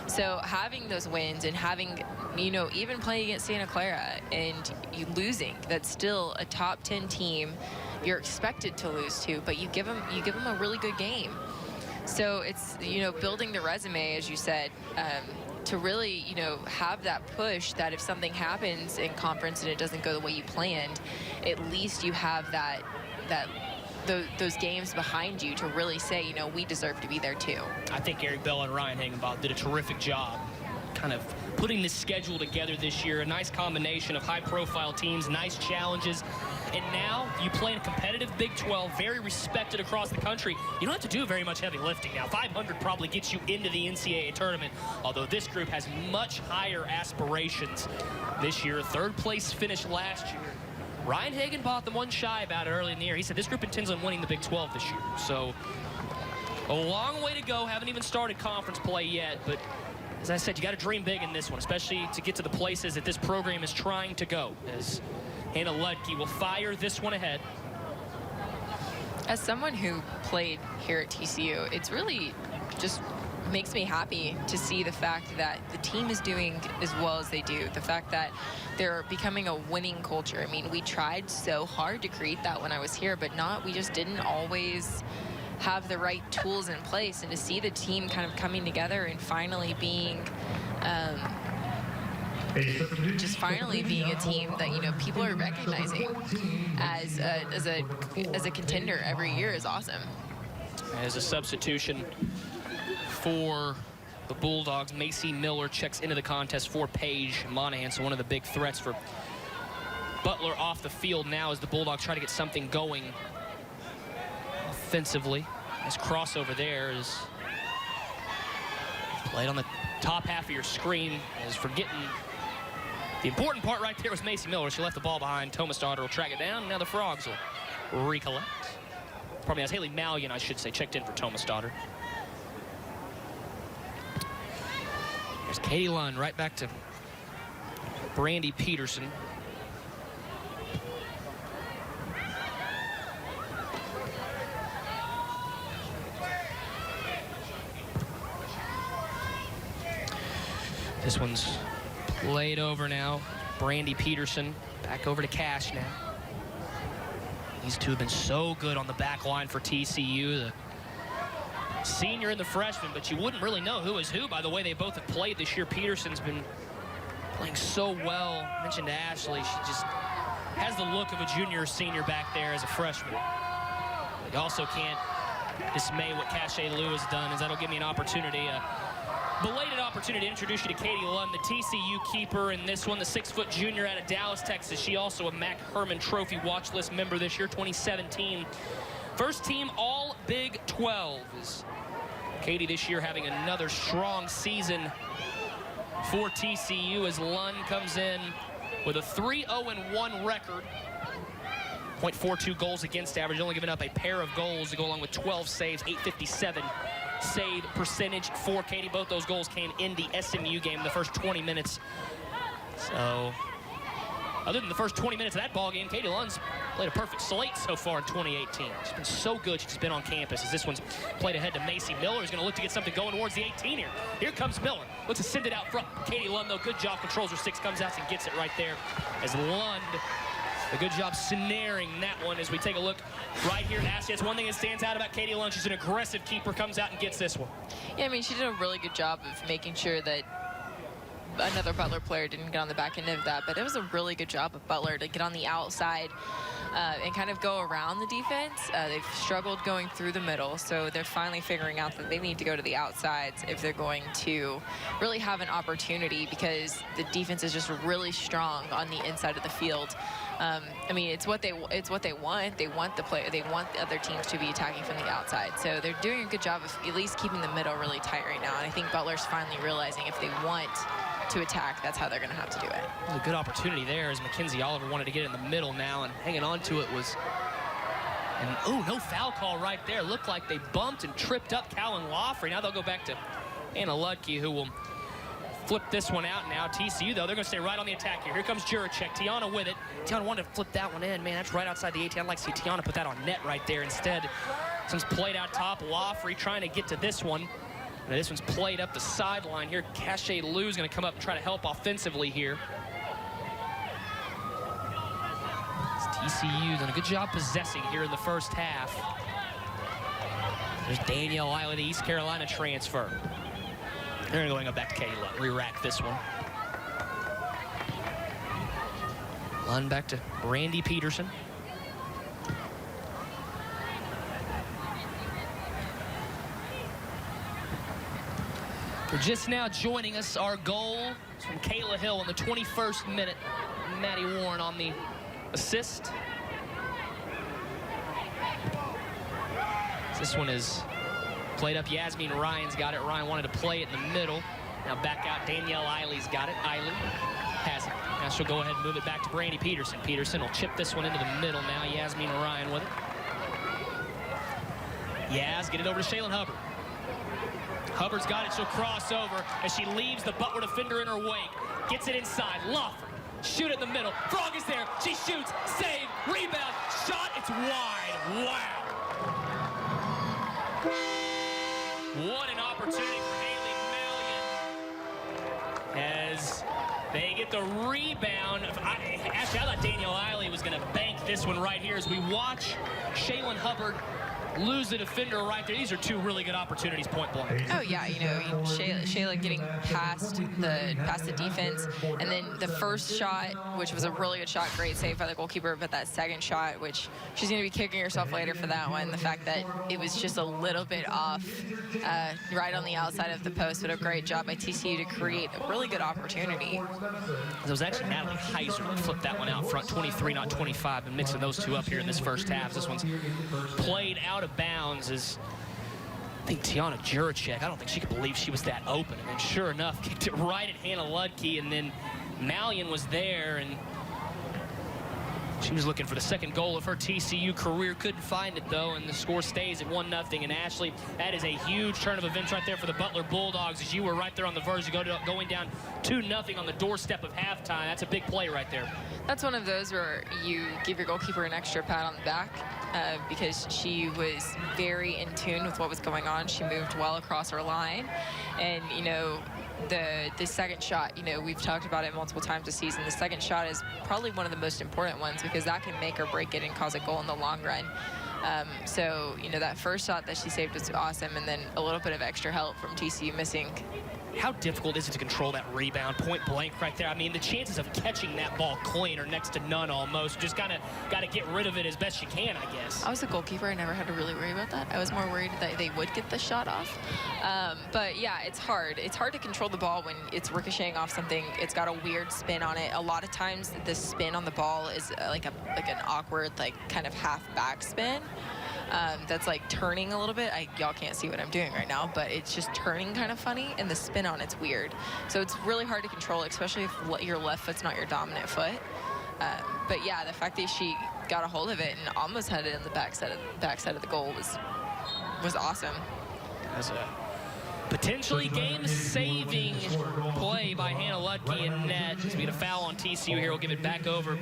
So having those wins and having, even playing against Santa Clara and you losing, that's still a top 10 team you're expected to lose to, but you give them a really good game. So it's, building the resume, as you said, to really, have that push that if something happens in conference and it doesn't go the way you planned, at least you have those games behind you to really say, we deserve to be there too. I think Eric Bell and Ryan Hagenbaugh did a terrific job kind of putting this schedule together this year. A nice combination of high-profile teams, nice challenges. And now you play in a competitive Big 12, very respected across the country. You don't have to do very much heavy lifting now. 500 probably gets you into the NCAA tournament, although this group has much higher aspirations this year. Third place finish last year. Ryan Hagenbaugh, the one shy about it early in the year. He said this group intends on winning the Big 12 this year. So a long way to go. Haven't even started conference play yet, but as I said, you got to dream big in this one, especially to get to the places that this program is trying to go, as Hannah Ludke will fire this one ahead. As someone who played here at TCU, it's really just makes me happy to see the fact that the team is doing as well as they do. The fact that they're becoming a winning culture. I mean, we tried so hard to create that when I was here, but we just didn't always have the right tools in place. And to see the team kind of coming together and finally being just finally being a team that, you know, people are recognizing as a contender every year is awesome. As a substitution for the Bulldogs, Macy Miller checks into the contest for Paige Monahan, so one of the big threats for Butler off the field now as the Bulldogs try to get something going offensively. This crossover there is played on the top half of your screen, as forgetting the important part right there was Macy Miller. She left the ball behind. Thomas Daughter will track it down, and now the Frogs will recollect. Probably as Haley Mallion, I should say, checked in for Thomas Daughter. There's Katie Lund right back to Brandy Peterson. This one's laid over now. Brandy Peterson back over to Cash now. These two have been so good on the back line for TCU. The senior and the freshman, but you wouldn't really know who is who by the way they both have played this year. Peterson's been playing so well. I mentioned to Ashley, she just has the look of a junior or senior back there as a freshman. But you also can't dismay what Cache Lou has done, as that'll give me an opportunity, belated opportunity to introduce you to Katie Lund, the TCU keeper in this one, the 6-foot junior out of Dallas, Texas. She also a Mac Herman Trophy watch list member this year, 2017. First team all Big 12. Katie this year having another strong season for TCU as Lund comes in with a 3-0-1 record. .42 goals against average, only giving up a pair of goals to go along with 12 saves, .857 save percentage for Katie. Both those goals came in the SMU game in the first 20 minutes. So, other than the first 20 minutes of that ball game, Katie Lund's played a perfect slate so far in 2018. She's been so good she's been on campus, as this one's played ahead to Macy Miller, who's going to look to get something going towards the 18 here. Here comes Miller. Looks to send it out front. Katie Lund, though, good job. Controls her 6, comes out and gets it right there. As Lund, a good job snaring that one as we take a look right here. Ashley, that's one thing that stands out about Katie Lund. She's an aggressive keeper, comes out and gets this one. Yeah, I mean, she did a really good job of making sure that another Butler player didn't get on the back end of that, but it was a really good job of Butler to get on the outside and kind of go around the defense. They've struggled going through the middle, so they're finally figuring out that they need to go to the outsides if they're going to really have an opportunity, because the defense is just really strong on the inside of the field. I mean, it's what they want. They want the other teams to be attacking from the outside. So they're doing a good job of at least keeping the middle really tight right now. And I think Butler's finally realizing if they want to attack, that's how they're going to have to do it. A good opportunity there as Mackenzie Oliver wanted to get in the middle now, and hanging on to it was, and oh, no foul call right there. Looked like they bumped and tripped up Callan Laughley. Now they'll go back to Anna Ludke, who will flip this one out now. TCU, though, they're going to stay right on the attack here. Here comes Juracek. Tiana with it. Tiana wanted to flip that one in. Man, that's right outside the 18. I'd like to see Tiana put that on net right there instead. This one's played out top. Laughley trying to get to this one. Now, this one's played up the sideline here. Cache Lou's going to come up and try to help offensively here. TCU done a good job possessing here in the first half. There's Danielle Eiley, the East Carolina transfer. They're going to go back to Katie Lund. Re-rack this one. Lund back to Brandy Peterson. For just now joining us, our goal is from Kayla Hill in the 21st minute. Maddie Warren on the assist. This one is played up. Yasmin Ryan's got it. Ryan wanted to play it in the middle. Now back out. Danielle Eiley's got it. Eiley has it. Now she'll go ahead and move it back to Brandy Peterson. Peterson will chip this one into the middle now. Yasmin Ryan with it. Yaz, get it over to Shaylin Hubbard. Hubbard's got it. She'll cross over as she leaves the Butler defender in her wake. Gets it inside. Laughley. Shoot it in the middle. Frog is there. She shoots. Save. Rebound. Shot. It's wide. Wow. What an opportunity for Haley Mallion as they get the rebound. Actually, I thought Danielle Eiley was going to bank this one right here as we watch Shaylin Hubbard lose the defender right there. These are two really good opportunities, point blank. Oh yeah, Shayla getting past the defense, and then the first shot, which was a really good shot, great save by the goalkeeper, but that second shot, which she's going to be kicking herself later for that one. The fact that it was just a little bit off, right on the outside of the post, but a great job by TCU to create a really good opportunity. It was actually Natalie Heiser that flipped that one out front, 23, not 25, and mixing those two up here in this first half. This one's played out of bounds as I think Tiana Juracek, I don't think she could believe she was that open. And then sure enough, kicked it right at Hannah Ludke, and then Mallion was there, and she was looking for the second goal of her TCU career. Couldn't find it, though, and the score stays at 1-0. And, Ashley, that is a huge turn of events right there for the Butler Bulldogs, as you were right there on the verge of going down 2-0 on the doorstep of halftime. That's a big play right there. That's one of those where you give your goalkeeper an extra pat on the back because she was very in tune with what was going on. She moved well across her line, and, the second shot, we've talked about it multiple times this season. The second shot is probably one of the most important ones because that can make or break it and cause a goal in the long run. So, that first shot that she saved was awesome, and then a little bit of extra help from TCU missing. How difficult is it to control that rebound, point blank right there? I mean, the chances of catching that ball clean are next to none almost. Just got to get rid of it as best you can, I guess. I was a goalkeeper. I never had to really worry about that. I was more worried that they would get the shot off. But, yeah, it's hard. It's hard to control the ball when it's ricocheting off something. It's got a weird spin on it. A lot of times the spin on the ball is like an awkward, kind of half back spin. That's turning a little bit. Y'all can't see what I'm doing right now, but it's just turning kind of funny, and the spin on it's weird. So it's really hard to control, especially if your left foot's not your dominant foot. But yeah, the fact that she got a hold of it and almost had it in the backside of the goal was awesome. As a potentially game-saving play by Hannah Ludke in net. We get a foul on TCU here. We'll give it back over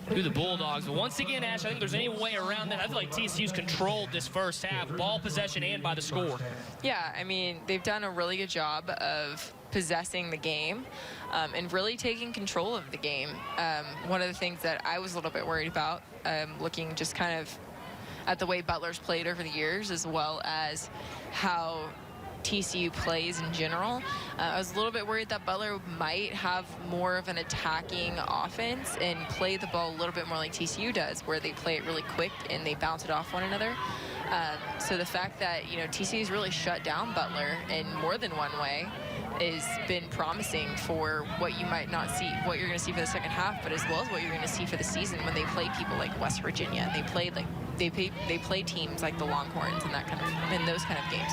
to the Bulldogs. But once again, Ash, I think there's any way around that. I feel like TCU's controlled this first half, ball possession and by the score. Yeah, I mean, they've done a really good job of possessing the game and really taking control of the game. One of the things that I was a little bit worried about, looking just kind of at the way Butler's played over the years, as well as how TCU plays in general. I was a little bit worried that Butler might have more of an attacking offense and play the ball a little bit more like TCU does, where they play it really quick and they bounce it off one another. So the fact that, TCU's really shut down Butler in more than one way has been promising for what you might not see, what you're going to see for the second half, but as well as what you're going to see for the season when they play people like West Virginia. They play teams like the Longhorns and those kind of games.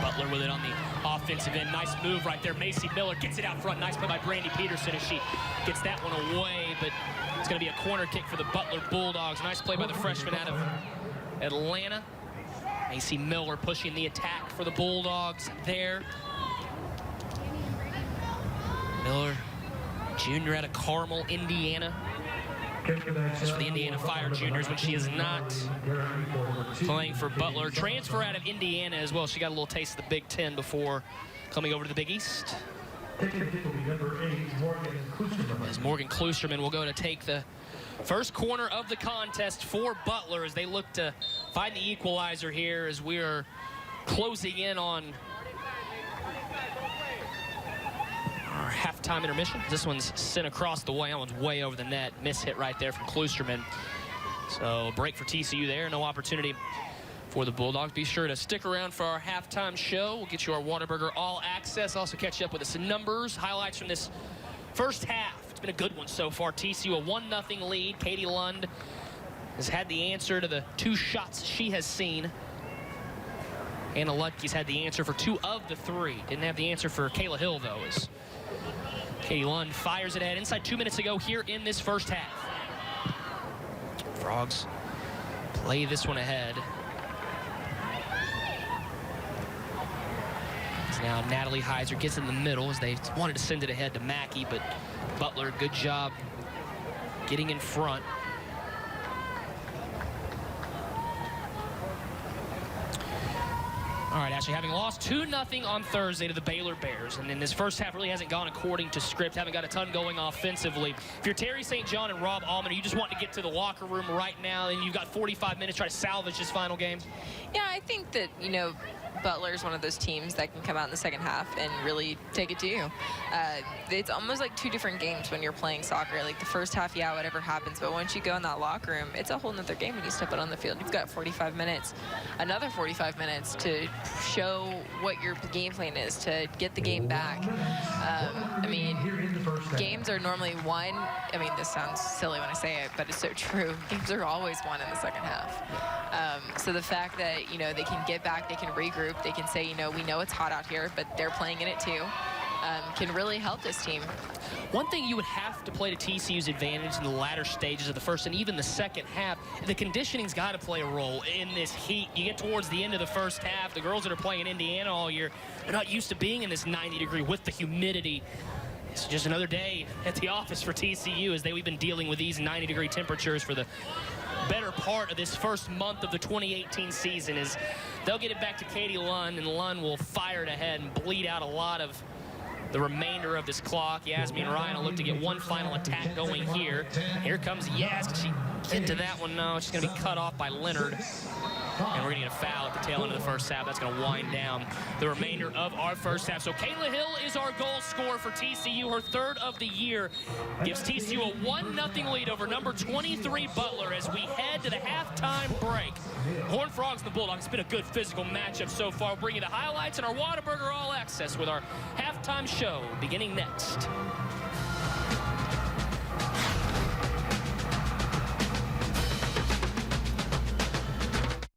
Butler with it on the offensive end. Nice move right there. Macy Miller gets it out front. Nice play by Brandy Peterson as she gets that one away, but it's going to be a corner kick for the Butler Bulldogs. Nice play by the freshman out of Atlanta. Macy Miller pushing the attack for the Bulldogs there. Miller, junior out of Carmel, Indiana. Just for the Indiana Fire Juniors when she is not playing for Butler. Transfer out of Indiana as well. She got a little taste of the Big Ten before coming over to the Big East. As Morgan Klusterman will go to take the first corner of the contest for Butler as they look to find the equalizer here as we are closing in on our halftime intermission. This one's sent across the way. That one's way over the net. Miss hit right there from Klusterman. So a break for TCU there. No opportunity for the Bulldogs. Be sure to stick around for our halftime show. We'll get you our Whataburger All Access. Also catch you up with some numbers, highlights from this first half. It's been a good one so far. TCU a 1-0 lead. Katie Lund has had the answer to the 2 shots she has seen. Hannah Ludke's had the answer for 2 of the 3. Didn't have the answer for Kayla Hill, though, as Katie Lund fires it ahead inside 2 minutes to go here in this first half. Frogs play this one ahead. It's now Natalie Heiser gets in the middle as they wanted to send it ahead to Mackey, but Butler, good job getting in front. All All right, Ashley, having lost 2-0 on Thursday to the Baylor Bears, and then this first half really hasn't gone according to script, haven't got a ton going offensively. If you're Terry St. John and Rob Allman, you just want to get to the locker room right now, and you've got 45 minutes to try to salvage this final game? Yeah, I think that, Butler is one of those teams that can come out in the second half and really take it to you. It's almost like two different games when you're playing soccer. Like the first half, yeah, whatever happens, but once you go in that locker room, it's a whole nother game when you step out on the field. You've got 45 minutes, another 45 minutes to show what your game plan is, to get the game back. Games are normally won. This sounds silly when I say it, but it's so true. Games are always won in the second half. So the fact that, they can get back, they can regroup, they can say, we know it's hot out here, but they're playing in it too, can really help this team. One thing you would have to play to TCU's advantage in the latter stages of the first and even the second half, the conditioning's got to play a role in this heat. You get towards the end of the first half, the girls that are playing in Indiana all year, they're not used to being in this 90-degree with the humidity. It's just another day at the office for TCU as we've been dealing with these 90-degree temperatures for the better part of this first month of the 2018 season. As they'll get it back to Katie Lund, and Lund will fire it ahead and bleed out a lot of the remainder of this clock. Yasmin Ryan will look to get one final attack going here. Here comes Yas. Can she get to that one? No, she's going to be cut off by Leonard. And we're going to get a foul at the tail end of the first half. That's going to wind down the remainder of our first half. So Kayla Hill is our goal scorer for TCU. Her third of the year gives TCU a 1-0 lead over number 23 Butler as we head to the halftime break. Horned Frogs and the Bulldogs. It's been a good physical matchup so far. We'll bring you the highlights and our Whataburger All Access with our halftime show beginning next.